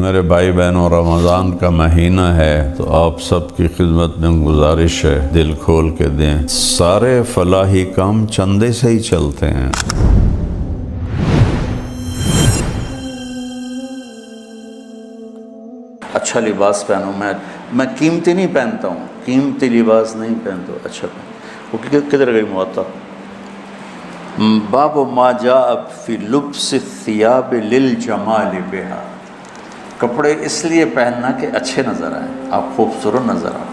میرے بھائی بہنوں، رمضان کا مہینہ ہے تو آپ سب کی خدمت میں گزارش ہے، دل کھول کے دیں۔ سارے فلاحی کام چندے سے ہی چلتے ہیں۔ اچھا لباس پہنو، میں قیمتی نہیں پہنتا ہوں، قیمتی لباس نہیں پہنتا، اچھا پہنو۔ وہ کدھر گئی معطا؟ باب ما جاء فی لبس الثیاب للجمال بہا، کپڑے اس لیے پہننا کہ اچھے نظر آئیں، آپ خوبصورت نظر آئیں۔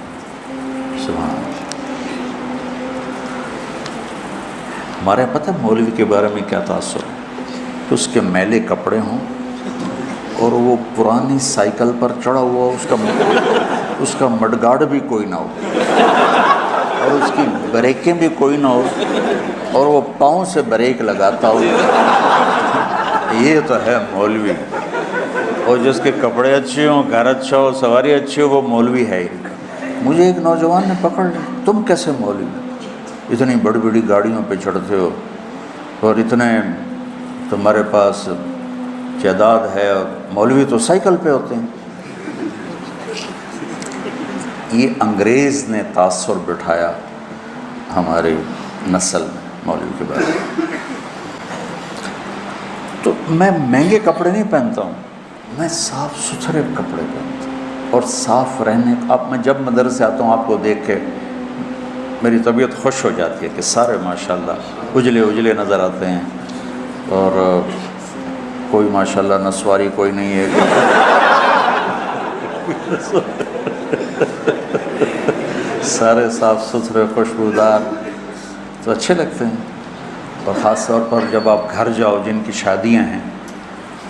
سبحان اللہ۔ ہمارے پتہ مولوی کے بارے میں کیا تاثر ہے کہ اس کے میلے کپڑے ہوں اور وہ پرانی سائیکل پر چڑھا ہوا، اس کا مڈگارڈ بھی کوئی نہ ہو اور اس کی بریکیں بھی کوئی نہ ہو اور وہ پاؤں سے بریک لگاتا ہو، یہ تو ہے مولوی۔ اور جس کے کپڑے اچھے ہوں، گھر اچھا ہو، سواری اچھی ہو، وہ مولوی ہے ہی۔ مجھے ایک نوجوان نے پکڑ لیا، تم کیسے مولوی، اتنی بڑی بڑی گاڑیوں پہ چڑھتے ہو اور اتنے تمہارے پاس جائیداد ہے، اور مولوی تو سائیکل پہ ہوتے ہیں۔ یہ انگریز نے تاثر بٹھایا ہماری نسل میں مولوی کے بارے میں۔ تو میں مہنگے کپڑے نہیں پہنتا ہوں، میں صاف ستھرے کپڑے پہنتا ہوں اور صاف رہنے۔ اب میں جب مدرسے آتا ہوں، آپ کو دیکھ کے میری طبیعت خوش ہو جاتی ہے کہ سارے ماشاءاللہ اجلے اجلے نظر آتے ہیں، اور کوئی ماشاءاللہ نسواری کوئی نہیں ہے، سارے صاف ستھرے خوشبودار، تو اچھے لگتے ہیں۔ اور خاص طور پر جب آپ گھر جاؤ جن کی شادیاں ہیں،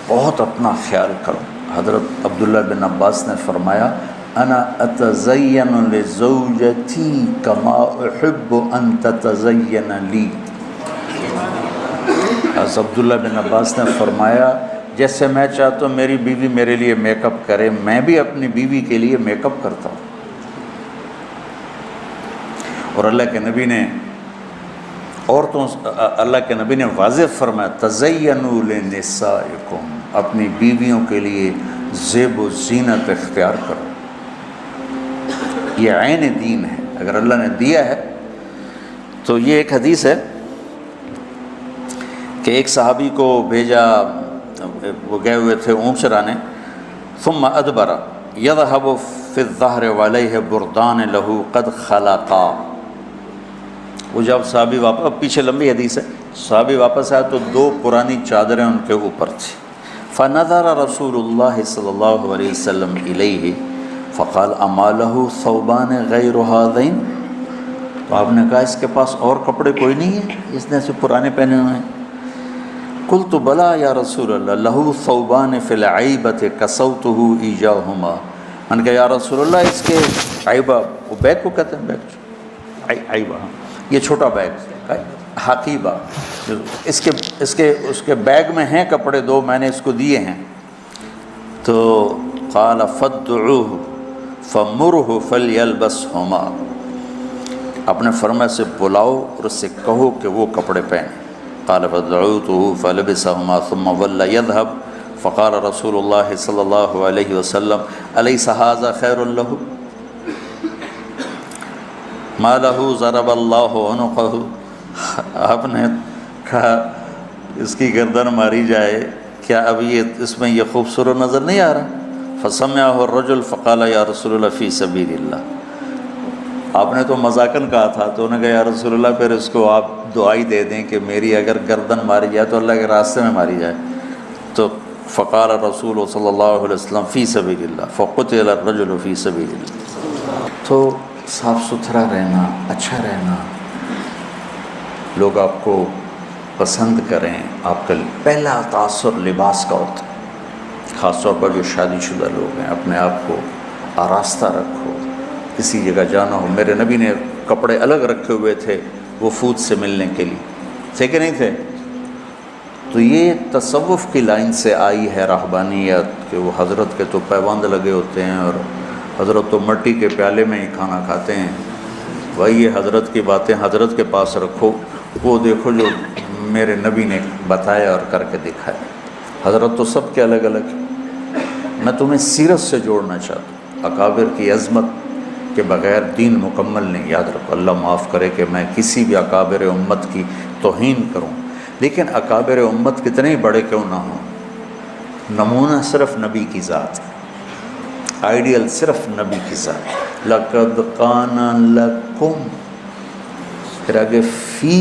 بہت اپنا خیال کرو۔ حضرت عبداللہ بن عباس نے فرمایا، انا اتزین لزوجتی کما احب ان تتزین لی۔ حضرت عبداللہ بن عباس نے فرمایا، جیسے میں چاہتا ہوں میری بیوی میرے لیے میک اپ کرے، میں بھی اپنی بیوی کے لیے میک اپ کرتا ہوں۔ اور اللہ کے نبی نے اللہ کے نبی نے واضح فرمایا، تزینوا لنسائکم، اپنی بیویوں کے لیے زیب و زینت اختیار کرو، یہ عین دین ہے۔ اگر اللہ نے دیا ہے تو یہ ایک حدیث ہے کہ ایک صحابی کو بھیجا، وہ گئے ہوئے تھے اونٹ چرانے، ثم ادبر یذهب فی الظہر وعلیہ بردان لہ قد خلقا۔ وہ جب صحابی واپس، اب پیچھے لمبی حدیث ہے، صحابی واپس آیا تو دو پرانی چادریں ان کے اوپر تھی۔ فنظر رسول اللہ صلی اللہ علیہ وسلم الیہ فقال اما لہ ثوبان غیر ہذین، تو آپ نے کہا اس کے پاس اور کپڑے کوئی نہیں ہے، اس نے سے پرانے پہنے ہوئے ہیں؟ قلت بلا یا رسول اللہ لہ ثوبان فی العیبۃ کسوتہ ایجاہما، میں نے کہا یا رسول اللہ اس کے عیبہ، وہ بیگ کو کہتے ہیں، بیگ عیبہ، یہ چھوٹا بیگ حقیبہ، اس کے بیگ میں ہیں کپڑے دو، میں نے اس کو دیے ہیں۔ تو قال فادعوہ فمرہ فلیلبسہما، اپنے فرما سے بلاؤ اور اس سے کہو کہ وہ کپڑے پہنے۔ قال فدعوتہ فلبسہما ثم ولى يذهب فقال رسول اللہ صلی اللہ علیہ وسلم الیس ھذا خیر لہ ما لہ ضرب اللہ عنقہ، آپ نے کہا اس کی گردن ماری جائے، کیا اب یہ اس میں یہ خوبصورت نظر نہیں آ رہا؟ فسمعہ الرجل فقال یا رسول اللہ فی سبیل اللہ، آپ نے تو مذاقاً کہا تھا، تو انہوں نے کہا یا رسول اللہ پھر اس کو آپ دعائی دے دیں کہ میری اگر گردن ماری جائے تو اللہ کے راستے میں ماری جائے۔ تو فقال رسول صلی اللہ علیہ وسلم فی سبیل اللہ فقتل الرجل فی سبیل اللہ۔ تو صاف ستھرا رہنا، اچھا رہنا، لوگ آپ کو پسند کریں، آپ کا پہلا تاثر لباس کا ہوتا ہے۔ خاص طور پر جو شادی شدہ لوگ ہیں، اپنے آپ کو آراستہ رکھو، کسی جگہ جانا ہو۔ میرے نبی نے کپڑے الگ رکھے ہوئے تھے وفود سے ملنے کے لیے، تھے کہ نہیں تھے؟ تو یہ تصوف کی لائن سے آئی ہے راہبانیت، کہ وہ حضرت کے تو پیوند لگے ہوتے ہیں اور حضرت تو مٹی کے پیالے میں ہی کھانا کھاتے ہیں۔ وہی یہ حضرت کی باتیں حضرت کے پاس رکھو، وہ دیکھو جو میرے نبی نے بتایا اور کر کے دکھایا۔ حضرت تو سب کے الگ الگ ہیں، میں تمہیں سیرت سے جوڑنا چاہتا ہوں۔ اکابر کی عظمت کے بغیر دین مکمل نہیں، یاد رکھو۔ اللہ معاف کرے کہ میں کسی بھی اکابر امت کی توہین کروں، لیکن اکابر امت کتنے ہی بڑے کیوں نہ ہوں، نمونہ صرف نبی کی ذات ہے، آئیڈیل صرف نبی کی ذات۔ لقد کان لکم، پھر آگے فی،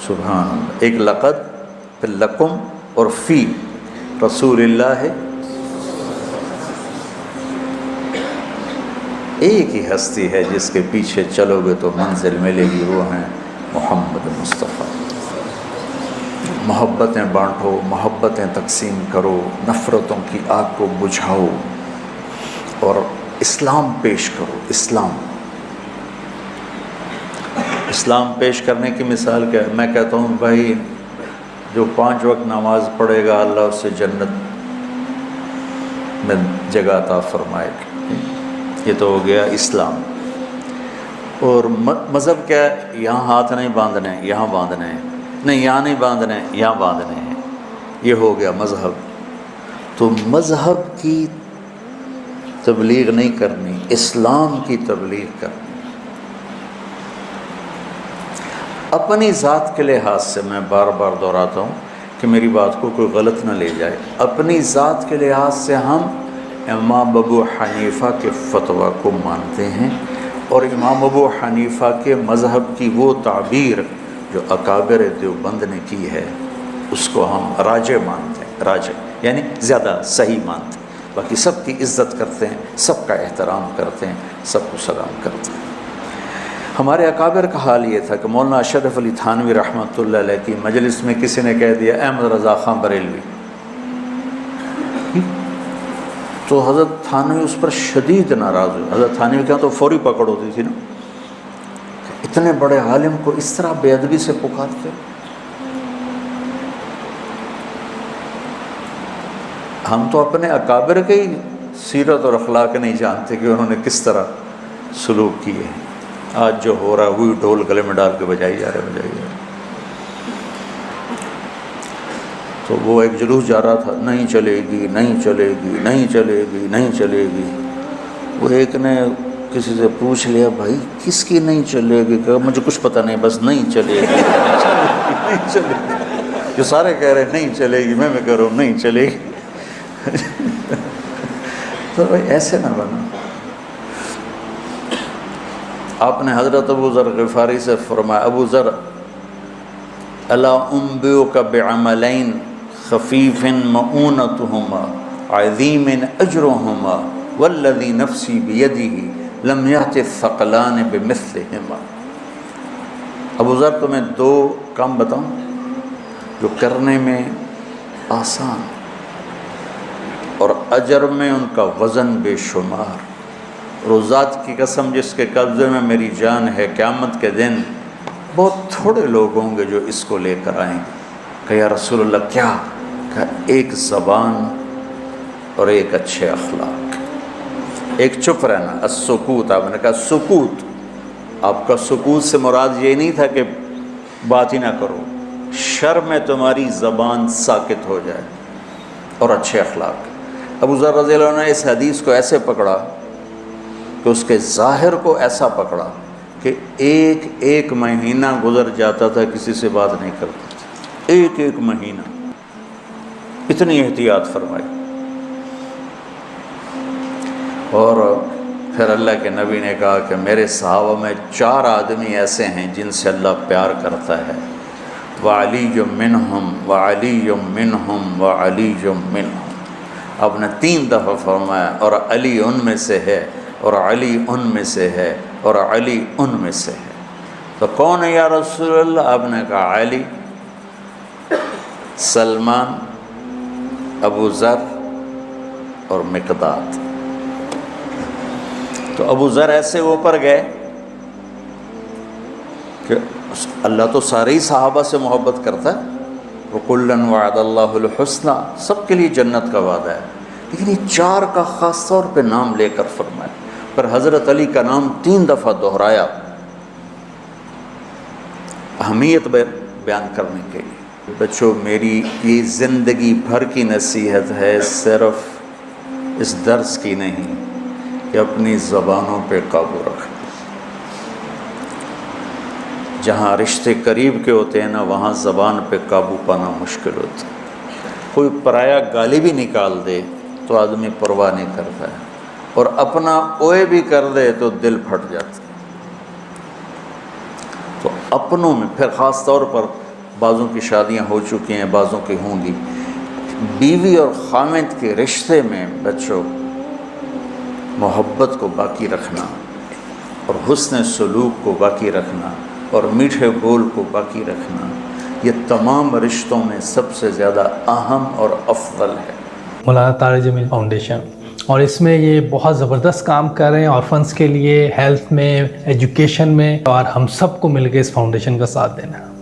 سبحان اللہ، ایک لقد پھر لکم اور فی رسول اللہ ہے، ایک ہی ہستی ہے جس کے پیچھے چلو گے تو منزل ملے گی، وہ ہیں محمد مصطفیٰ۔ محبتیں بانٹو، محبتیں تقسیم کرو، نفرتوں کی آگ کو بجھاؤ اور اسلام پیش کرو۔ اسلام پیش کرنے کی مثال کیا ہے؟ میں کہتا ہوں بھائی جو 5 وقت نماز پڑھے گا اللہ اسے جنت میں جگہ عطا فرمائے گا۔ یہ تو ہو گیا اسلام۔ اور مذہب کیا ہے؟ یہاں ہاتھ نہیں باندھنے، یہاں باندھنے ہیں، نہیں یہاں نہیں باندھنے، یہاں باندھنے ہیں، یہ ہو گیا مذہب۔ تو مذہب کی تبلیغ نہیں کرنی، اسلام کی تبلیغ کرنی۔ اپنی ذات کے لحاظ سے میں بار بار دہراتا ہوں کہ میری بات کو کوئی غلط نہ لے جائے، اپنی ذات کے لحاظ سے ہم امام ابو حنیفہ کے فتویٰ کو مانتے ہیں، اور امام ابو حنیفہ کے مذہب کی وہ تعبیر جو اکابر دیوبند نے کی ہے اس کو ہم راجح مانتے ہیں، راجح یعنی زیادہ صحیح مانتے ہیں۔ باقی سب کی عزت کرتے ہیں، سب کا احترام کرتے ہیں، سب کو سلام کرتے ہیں۔ ہمارے اکابر کا حال یہ تھا کہ مولانا اشرف علی تھانوی رحمۃ اللہ علیہ کی مجلس میں کسی نے کہہ دیا احمد رضا خان بریلوی، تو حضرت تھانوی اس پر شدید ناراض ہوئے۔ حضرت تھانوی کے ہاں تو فوری پکڑ ہوتی تھی نا، اتنے بڑے عالم کو اس طرح بے ادبی سے پکارتے۔ ہم تو اپنے اکابر کے ہی سیرت اور اخلاق نہیں جانتے کہ انہوں نے کس طرح سلوک کیے ہیں۔ آج جو ہو رہا ہے وہی ڈھول گلے میں ڈال کے بجائی جا رہے۔ تو وہ ایک جلوس جا رہا تھا، نہیں چلے گی، نہیں چلے گی، نہیں چلے گی، نہیں چلے گی۔ وہ ایک نے کسی سے پوچھ لیا بھائی کس کی نہیں چلے گی؟ کہ مجھے کچھ پتہ نہیں، بس نہیں چلے گی، نہیں چلے گی۔ جو سارے کہہ رہے ہیں نہیں چلے گی، میں کہہ رہا ہوں نہیں چلے گی۔ تو بھائی ایسے نہ بنا۔ آپ نے حضرت ابو ذر غفاری سے فرمایا، ابو ذر الا انبئک بعملین خفیف مؤونتہما عظیم اجرہما والذی نفسی بیدہ لم یأت الثقلان بمثلہما۔ ابو ذر تمہیں 2 کام بتاؤں جو کرنے میں آسان اور اجر میں ان کا وزن بے شمار، روزات کی قسم جس کے قبضے میں میری جان ہے، قیامت کے دن بہت تھوڑے لوگ ہوں گے جو اس کو لے کر آئیں گے۔ کہ یا رسول اللہ کیا؟ کہ ایک زبان اور ایک اچھے اخلاق، ایک چپ رہنا، السکوت۔ آپ نے کہا سکوت، آپ کا سکوت سے مراد یہ نہیں تھا کہ بات ہی نہ کرو، شر میں تمہاری زبان ساکت ہو جائے، اور اچھے اخلاق۔ ابو ذر رضی اللہ عنہ نے اس حدیث کو ایسے پکڑا کہ اس کے ظاہر کو ایسا پکڑا کہ ایک مہینہ گزر جاتا تھا کسی سے بات نہیں کرتا تھا، ایک مہینہ، اتنی احتیاط فرمائی۔ اور پھر اللہ کے نبی نے کہا کہ میرے صحابہ میں 4 آدمی ایسے ہیں جن سے اللہ پیار کرتا ہے، وعلی منہم وعلی منہم وعلی منہم۔ آپ نے 3 دفعہ فرمایا، اور علی ان میں سے ہے، اور علی ان میں سے ہے، اور علی ان میں سے ہے۔ تو کون ہے یا رسول اللہ؟ آپ نے کہا علی، سلمان، ابو ذر اور مقداد۔ تو ابو ذر ایسے اوپر گئے کہ اللہ تو سارے ہی صحابہ سے محبت کرتا ہے، وَكُلًّا وَعَدَ اللَّهُ الْحُسْنَى، سب کے لیے جنت کا وعدہ ہے، لیکن یہ 4 کا خاص طور پہ نام لے کر فرمایا۔ پر حضرت علی کا نام 3 دفعہ دہرایا اہمیت بیان کرنے کے لیے۔ بچوں میری یہ زندگی بھر کی نصیحت ہے، صرف اس درس کی نہیں کہ اپنی زبانوں پہ قابو رکھیں۔ جہاں رشتے قریب کے ہوتے ہیں نا، وہاں زبان پہ قابو پانا مشکل ہوتا ہے۔ کوئی پرایا گالی بھی نکال دے تو آدمی پرواہ نہیں کرتا ہے، اور اپنا اوئے بھی کر دے تو دل پھٹ جاتا ہے۔ تو اپنوں میں پھر خاص طور پر بعضوں کی شادیاں ہو چکی ہیں، بعضوں کی ہوں گی، بیوی اور خامند کے رشتے میں بچوں محبت کو باقی رکھنا اور حسن سلوک کو باقی رکھنا اور میٹھے بول کو باقی رکھنا، یہ تمام رشتوں میں سب سے زیادہ اہم اور افضل ہے۔ مولانا طارق جمیل فاؤنڈیشن، اور اس میں یہ بہت زبردست کام کر رہے ہیں آرفنس کے لیے، ہیلتھ میں، ایجوکیشن میں، اور ہم سب کو مل کے اس فاؤنڈیشن کا ساتھ دینا ہے۔